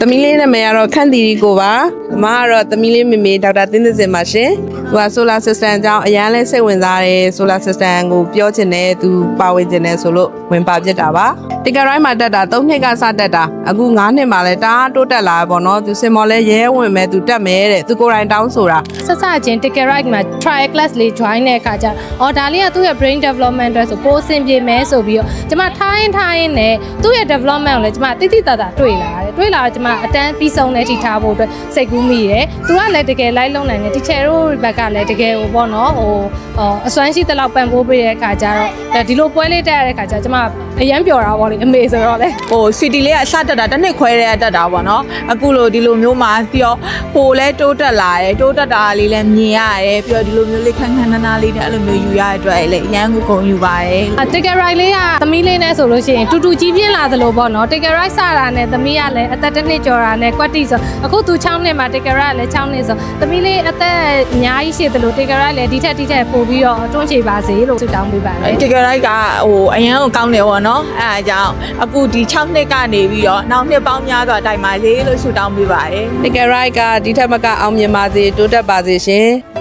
သမီးလေးနာမည်ကတော့ခန့်တီရီကိုပါအမကတော့သမီးလေးမေမေဒေါက်တာသင်းသစ်စင်ပါရှင်သူက solar system အကြောင်းအရန်လဲစိတ်ဝင်စားတယ် solar system ကိုပြောချင်တယ်သူပါဝင်ချင်တယ်ဆိုလို့ဝင်ပါဖြစ်တာပါတကယ်တိုင်းမှာတက်တာ3နှစ်ကစတက်တာအခု9နှစ်မှာလဲတအားတိုးတက်လာပေါ့နော်သူစင်မော်လဲရဲဝင်မဲ့သူတက်မယ်တဲ့သူကိုယ်တိုင်တောင်းဆိုတာဆက်စချင်း ticket right မှာ trial class လေး join တဲ့အခါကျတော့ဒါလေးကသူ့ရဲ့ brain development အတွက်ဆိုပိုအဆင်ပြေမယ်ဆိုပြီးတော့ကျွန်မထားရင်နဲ့သူ့ရဲ့ development ကိုလည်းကျွန်မတိတိတတ်တာတွေ့လာတယ်တွေ့လာတော့ကျွန်မအတန်းပြီးဆုံးတဲ့ထိထားဖို့အတွက်စိတ်ကူးမိတယ်သူကလည်းတကယ်လိုက်လုံးနိုင်တယ် teacher တို့ဘက်ကလည်းတကယ်ဟိုပေါ့နော်ဟိုအစွမ်းရှိတဲ့လောက်ပံ့ပိုးပေးတဲ့အခါကျတော့ဒီလိုပွဲလေးတက်ရတဲ့အခါကျကျွန်မအရန်ပျော်တာပေါ့လေအမေဆိုတော့လေဟို city လေးကအစတက်တာတစ်နှစ်ခွဲတည်းတက်တာပေါ့နော်အခုလိုဒီလိုမျိုးမှာပြီးတော့ဟိုလဲတိုးတက်လာတယ်တိုးတက်တာလေးလည်းမြင်ရတယ်ပြီးတော့ဒီလိုမျိုးလေးခန်းခန်းနားနားလေးနဲ့အဲ့လိုမျိုးယူရတဲ့အတွက်လည်းအရန်ကိုဂုဏ်ယူပါတယ်ticket right လေးကသမီးလေးနဲ့ဆိုလို့ရှိရင်တူတူကြီးပြင်းလာသလိုပေါ့နော် ticket right စတာနဲ့သမီးကလည်းအသက်တစ်နှစ်ကျော်တာနဲ့ကွက်တီဆိုအခုသူ6နှစ်မှာ ticket right လည်း6နှစ်ဆိုသမီးလေးအသက်အများကြီးရှိသလို ticket right လည်းဒီထက်ပို့ပြီးတော့တွန်းချေပါစေလို့ဆုတောင်းပေးပါတယ် ticket right ကဟိုအရန်ကိုကောင်းတယ်ပေါ့နော်အဲဒါကြောင့်အခုဒီ6နှစ်ကနေပြီးတော့နောက်နှစ်ပေါင်းများစွာတိုင်ပါစေလို့ဆုတောင်းပေးပါတယ် ticket right ကဒီထက်မကအောင်မြင်ပါစေတိုးတက်ပါစေရှင်